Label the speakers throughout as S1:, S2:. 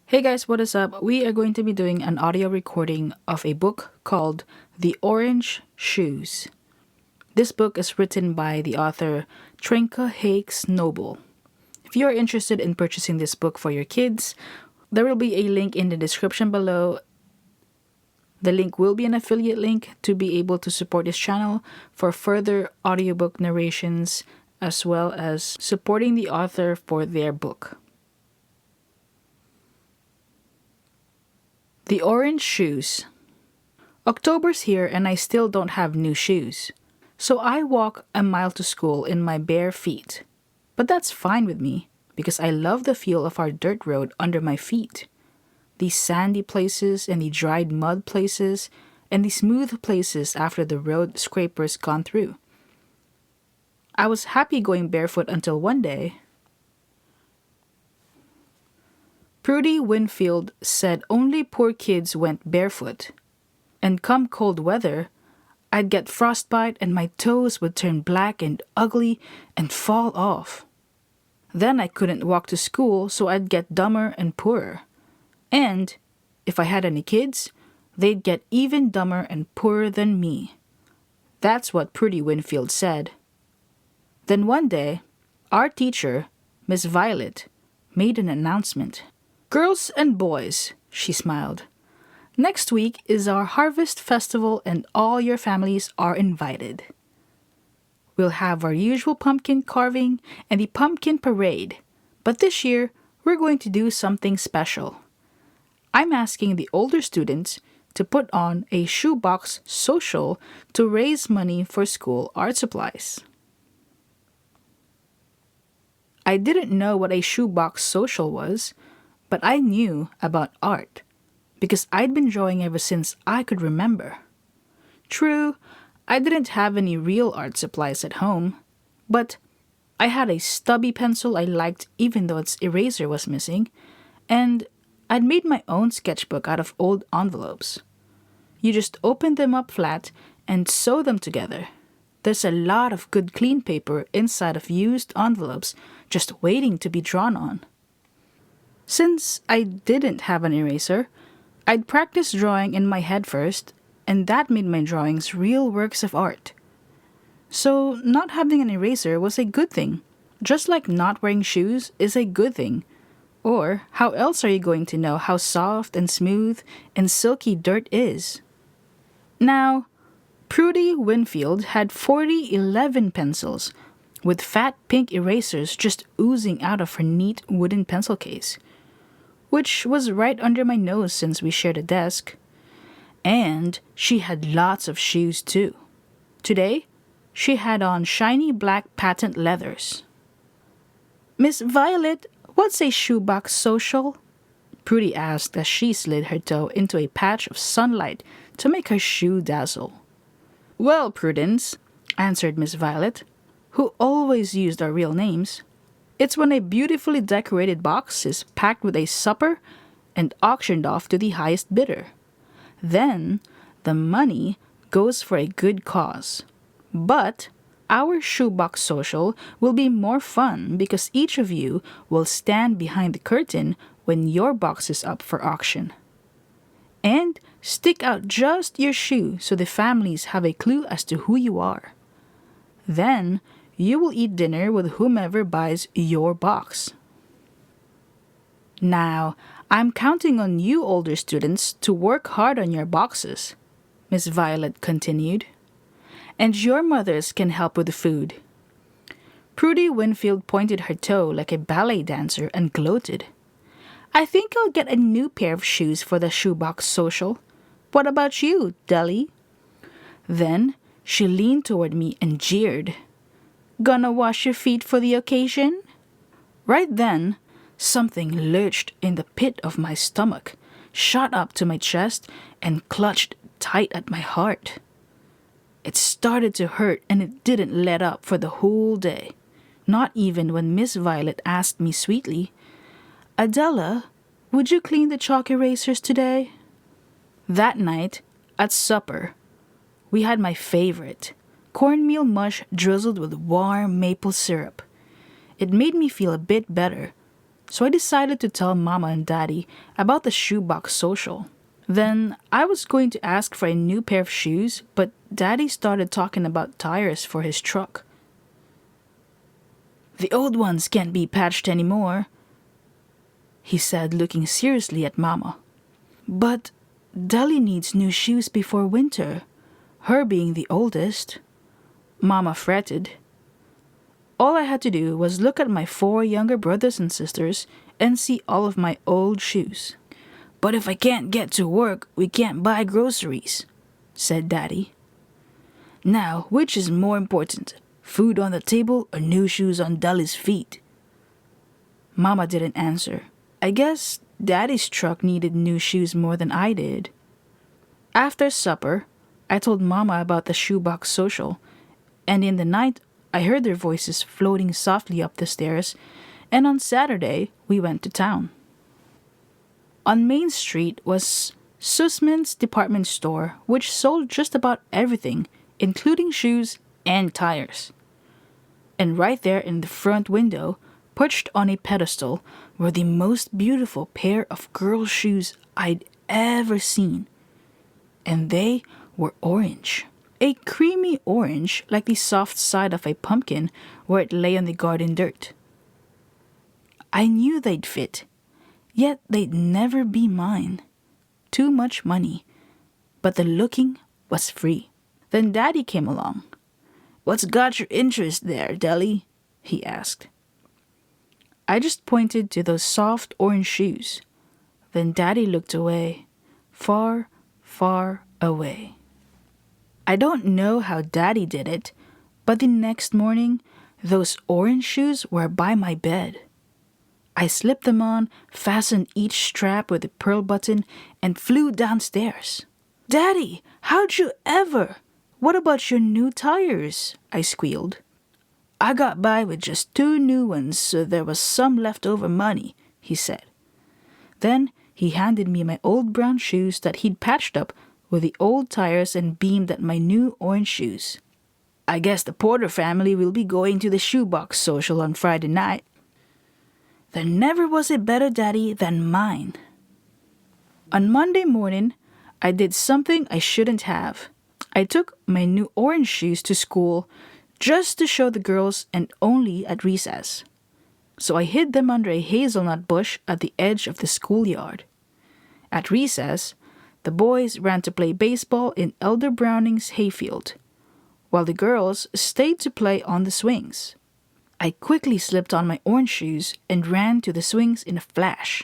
S1: Hey guys, what is up? We are going to be doing an audio recording of a book called The Orange Shoes. This book is written by the author Trinka Noble. If you are interested in purchasing this book for your kids, there will be a link in the description below. The link will be an affiliate link to be able to support this channel for further audiobook narrations as well as supporting the author for their book. The Orange Shoes. October's here and I still don't have new shoes. So I walk a mile to school in my bare feet. But that's fine with me because I love the feel of our dirt road under my feet. These sandy places and the dried mud places and the smooth places after the road scraper's gone through. I was happy going barefoot until one day, Prudy Winfield said only poor kids went barefoot. And come cold weather, I'd get frostbite and my toes would turn black and ugly and fall off. Then I couldn't walk to school, so I'd get dumber and poorer. And if I had any kids, they'd get even dumber and poorer than me. That's what Prudy Winfield said. Then one day, our teacher, Miss Violet, made an announcement. Girls and boys, she smiled. Next week is our harvest festival and all your families are invited. We'll have our usual pumpkin carving and the pumpkin parade, but this year we're going to do something special. I'm asking the older students to put on a shoebox social to raise money for school art supplies. I didn't know what a shoebox social was, but I knew about art because I'd been drawing ever since I could remember. True, I didn't have any real art supplies at home, but I had a stubby pencil I liked even though its eraser was missing, and I'd made my own sketchbook out of old envelopes. You just open them up flat and sew them together. There's a lot of good clean paper inside of used envelopes just waiting to be drawn on. Since I didn't have an eraser, I'd practice drawing in my head first, and that made my drawings real works of art. So not having an eraser was a good thing, just like not wearing shoes is a good thing. Or how else are you going to know how soft and smooth and silky dirt is? Now, Prudy Winfield had 11 pencils, with fat pink erasers just oozing out of her neat wooden pencil case, which was right under my nose since we shared a desk. And she had lots of shoes too. Today, she had on shiny black patent leathers. Miss Violet, what's a shoebox social? Prudy asked as she slid her toe into a patch of sunlight to make her shoe dazzle. Well, Prudence, answered Miss Violet, who always used our real names, it's when a beautifully decorated box is packed with a supper and auctioned off to the highest bidder. Then, the money goes for a good cause. But our shoebox social will be more fun because each of you will stand behind the curtain when your box is up for auction. And stick out just your shoe so the families have a clue as to who you are. Then, you will eat dinner with whomever buys your box. Now, I'm counting on you older students to work hard on your boxes, Miss Violet continued. And your mothers can help with the food. Prudy Winfield pointed her toe like a ballet dancer and gloated. I think I'll get a new pair of shoes for the shoebox social. What about you, Deli? Then she leaned toward me and jeered. Gonna wash your feet for the occasion? Right then, something lurched in the pit of my stomach, shot up to my chest, and clutched tight at my heart. It started to hurt and it didn't let up for the whole day, not even when Miss Violet asked me sweetly, Adela, would you clean the chalk erasers today? That night, at supper, we had my favorite, cornmeal mush drizzled with warm maple syrup. It made me feel a bit better, So I decided to tell Mama and Daddy about the shoebox social. Then I was going to ask for a new pair of shoes, but Daddy started talking about tires for his truck. "The old ones can't be patched anymore," he said, looking seriously at Mama. "But Deli needs new shoes before winter, her being the oldest," Mama fretted. All I had to do was look at my 4 younger brothers and sisters and see all of my old shoes. "But if I can't get to work, we can't buy groceries," said Daddy. "Now, which is more important, food on the table or new shoes on Deli's feet?" Mama didn't answer. I guess Daddy's truck needed new shoes more than I did. After supper, I told Mama about the shoebox social, and in the night, I heard their voices floating softly up the stairs, and on Saturday, we went to town. On Main Street was Sussman's department store, which sold just about everything, including shoes and tires. And right there in the front window, perched on a pedestal, were the most beautiful pair of girls' shoes I'd ever seen. And they were orange. A creamy orange like the soft side of a pumpkin where it lay on the garden dirt. I knew they'd fit, yet they'd never be mine. Too much money, but the looking was free. Then Daddy came along. "What's got your interest there, Deli?" he asked. I just pointed to those soft orange shoes. Then Daddy looked away, far, far away. I don't know how Daddy did it, but the next morning, those orange shoes were by my bed. I slipped them on, fastened each strap with a pearl button, and flew downstairs. "Daddy, how'd you ever? What about your new tires?" I squealed. "I got by with just 2 new ones, so there was some leftover money," he said. Then he handed me my old brown shoes that he'd patched up with the old tires and beamed at my new orange shoes. "I guess the Porter family will be going to the shoebox social on Friday night." There never was a better daddy than mine. On Monday morning, I did something I shouldn't have. I took my new orange shoes to school just to show the girls and only at recess. So I hid them under a hazelnut bush at the edge of the schoolyard. At recess, the boys ran to play baseball in Elder Browning's hayfield, while the girls stayed to play on the swings. I quickly slipped on my orange shoes and ran to the swings in a flash.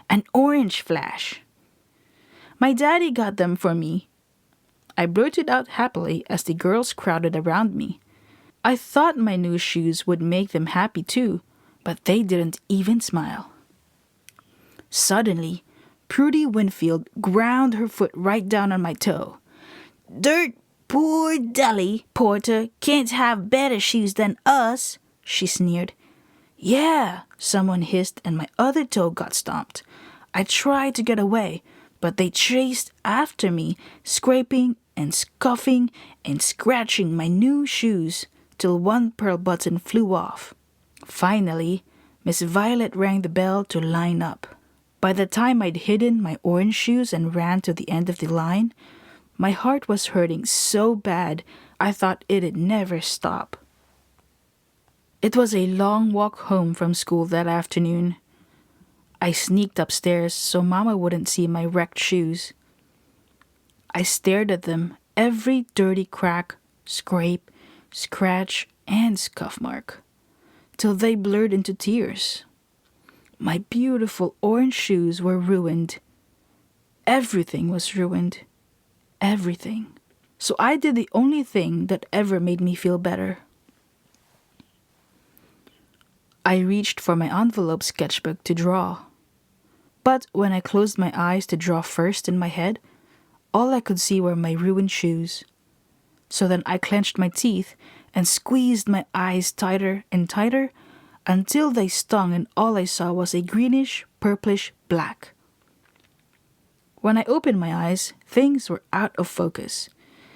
S1: An orange flash. My daddy got them for me. I blurted out happily as the girls crowded around me. I thought my new shoes would make them happy too, but they didn't even smile. Suddenly, Prudy Winfield ground her foot right down on my toe. "Dirt poor Deli Porter can't have better shoes than us," she sneered. "Yeah," someone hissed, and my other toe got stomped. I tried to get away, but they chased after me, scraping and scuffing and scratching my new shoes till one pearl button flew off. Finally, Miss Violet rang the bell to line up. By the time I'd hidden my orange shoes and ran to the end of the line, my heart was hurting so bad I thought it'd never stop. It was a long walk home from school that afternoon. I sneaked upstairs so Mama wouldn't see my wrecked shoes. I stared at them, every dirty crack, scrape, scratch, and scuff mark, till they blurred into tears. My beautiful orange shoes were ruined. Everything was ruined. Everything. So I did the only thing that ever made me feel better. I reached for my envelope sketchbook to draw. But when I closed my eyes to draw first in my head, all I could see were my ruined shoes. So then I clenched my teeth and squeezed my eyes tighter and tighter until they stung and all I saw was a greenish, purplish black. When I opened my eyes, things were out of focus.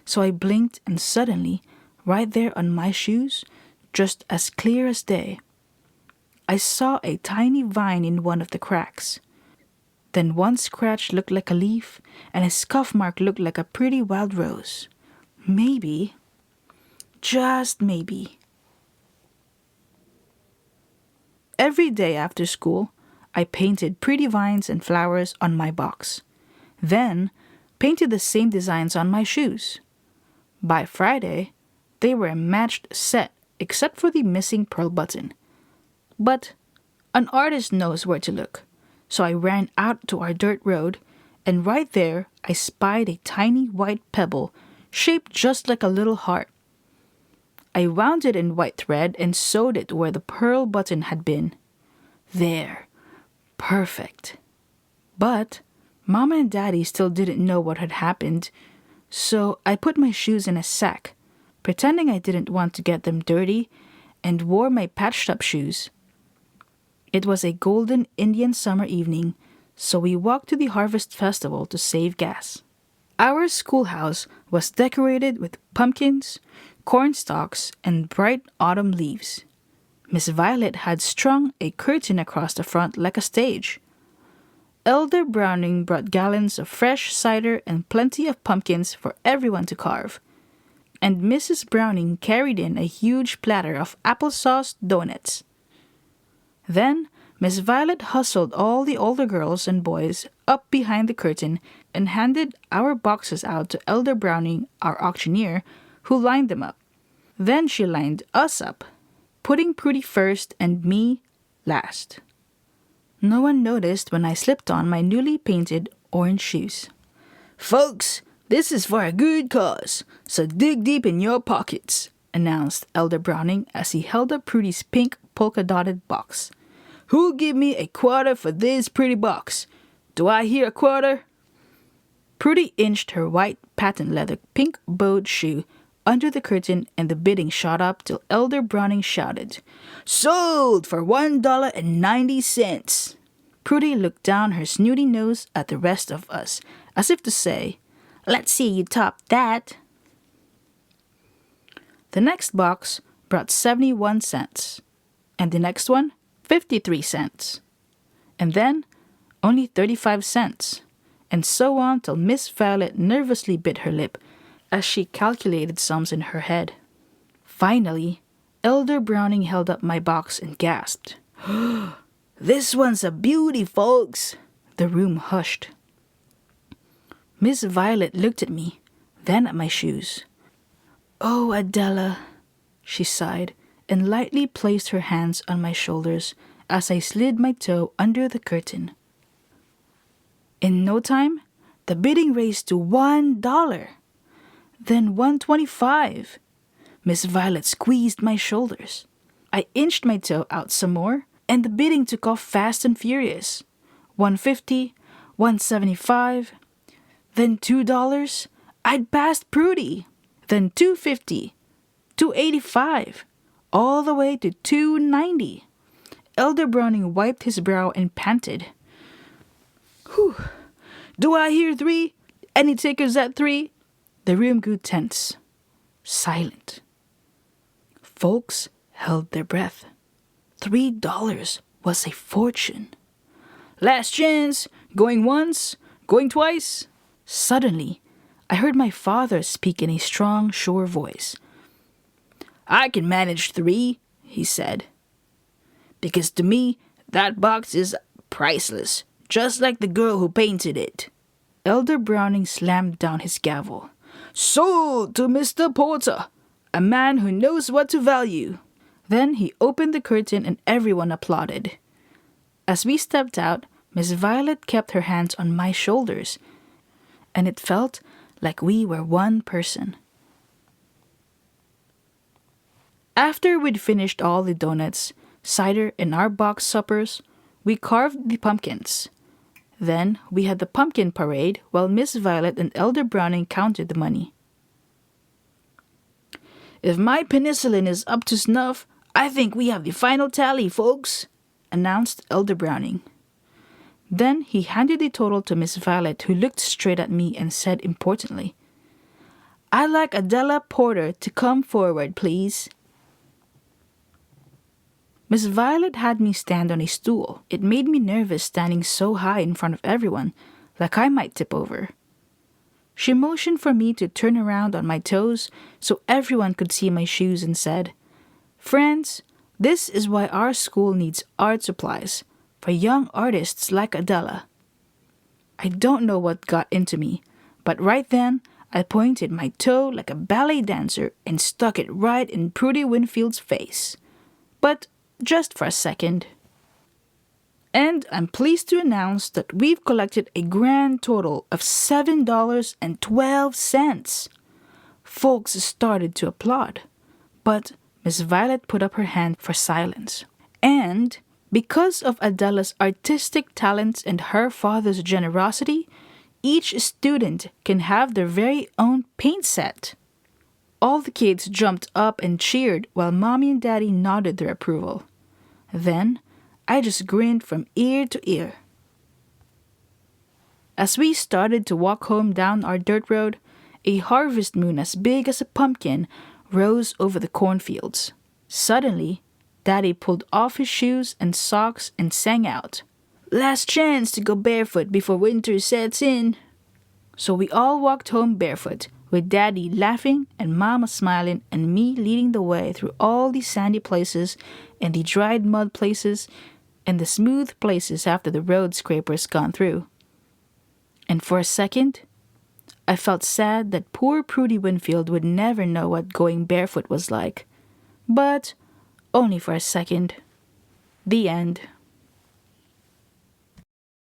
S1: So I blinked and suddenly, right there on my shoes, just as clear as day, I saw a tiny vine in one of the cracks. Then one scratch looked like a leaf, and a scuff mark looked like a pretty wild rose. Maybe, just maybe. Every day after school, I painted pretty vines and flowers on my box. Then, painted the same designs on my shoes. By Friday, they were a matched set except for the missing pearl button. But an artist knows where to look, so I ran out to our dirt road, and right there I spied a tiny white pebble shaped just like a little heart. I wound it in white thread and sewed it where the pearl button had been. There. Perfect. But Mama and Daddy still didn't know what had happened, so I put my shoes in a sack, pretending I didn't want to get them dirty, and wore my patched-up shoes. It was a golden Indian summer evening, so we walked to the Harvest Festival to save gas. Our schoolhouse was decorated with pumpkins, corn stalks, and bright autumn leaves. Miss Violet had strung a curtain across the front like a stage. Elder Browning brought gallons of fresh cider and plenty of pumpkins for everyone to carve. And Mrs. Browning carried in a huge platter of applesauce donuts. Then Miss Violet hustled all the older girls and boys up behind the curtain and handed our boxes out to Elder Browning, our auctioneer, who lined them up. Then she lined us up, putting Prudy first and me last. No one noticed when I slipped on my newly painted orange shoes. "Folks, this is for a good cause, so dig deep in your pockets," announced Elder Browning as he held up Prudy's pink polka-dotted box. "Who'll give me a quarter for this pretty box? Do I hear a quarter?" Prudy inched her white patent leather pink bowed shoe under the curtain, and the bidding shot up till Elder Browning shouted, "Sold for $1.90. Prudy looked down her snooty nose at the rest of us, as if to say, "Let's see you top that." The next box brought 71 cents, and the next one 53 cents, and then only 35 cents, and so on till Miss Violet nervously bit her lip as she calculated sums in her head. Finally, Elder Browning held up my box and gasped, "This one's a beauty, folks." The room hushed. Miss Violet looked at me, then at my shoes. "Oh, Adela," she sighed, and lightly placed her hands on my shoulders as I slid my toe under the curtain. In no time, the bidding raised to $1. Then $1.25. Miss Violet squeezed my shoulders. I inched my toe out some more, and the bidding took off fast and furious. $1.50, $1.75, then $2. I'd passed Prudy. Then $2.50, $2.85, all the way to $2.90. Elder Browning wiped his brow and panted, "Whew. Do I hear $3? Any takers at $3? The room grew tense, silent. Folks held their breath. $3 was a fortune. "Last chance, going once, going twice." Suddenly, I heard my father speak in a strong, sure voice. "I can manage 3, he said. "Because to me, that box is priceless, just like the girl who painted it." Elder Browning slammed down his gavel. "Sold to Mr. Porter, a man who knows what to value." Then he opened the curtain and everyone applauded. As we stepped out, Miss Violet kept her hands on my shoulders, and it felt like we were one person. After we'd finished all the donuts, cider, and our box suppers, we carved the pumpkins. Then we had the pumpkin parade while Miss Violet and Elder Browning counted the money. "If my penicillin is up to snuff, I think we have the final tally, folks," announced Elder Browning. Then he handed the total to Miss Violet, who looked straight at me and said importantly, "I'd like Adela Porter to come forward, please." Miss Violet had me stand on a stool. It made me nervous standing so high in front of everyone, like I might tip over. She motioned for me to turn around on my toes so everyone could see my shoes and said, "Friends, this is why our school needs art supplies for young artists like Adela." I don't know what got into me, but right then I pointed my toe like a ballet dancer and stuck it right in Prudy Winfield's face. But just for a second. And I'm pleased to announce that we've collected a grand total of $7.12. Folks started to applaud, but Miss Violet put up her hand for silence. And because of Adela's artistic talents and her father's generosity, each student can have their very own paint set. All the kids jumped up and cheered while Mommy and Daddy nodded their approval. Then, I just grinned from ear to ear. As we started to walk home down our dirt road, a harvest moon as big as a pumpkin rose over the cornfields. Suddenly, Daddy pulled off his shoes and socks and sang out, "Last chance to go barefoot before winter sets in." So we all walked home barefoot, with Daddy laughing and Mama smiling and me leading the way through all the sandy places and the dried mud places and the smooth places after the road scrapers gone through. And for a second, I felt sad that poor Prudy Winfield would never know what going barefoot was like. But only for a second. The end.